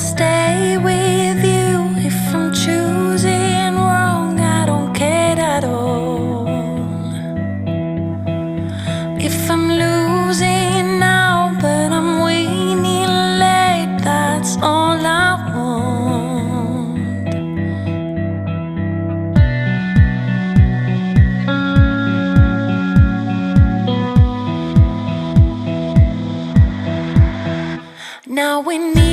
stay with you. If I'm choosing wrong, I don't care at all. If I'm losing now, but I'm winning late, that's all I want. Now we need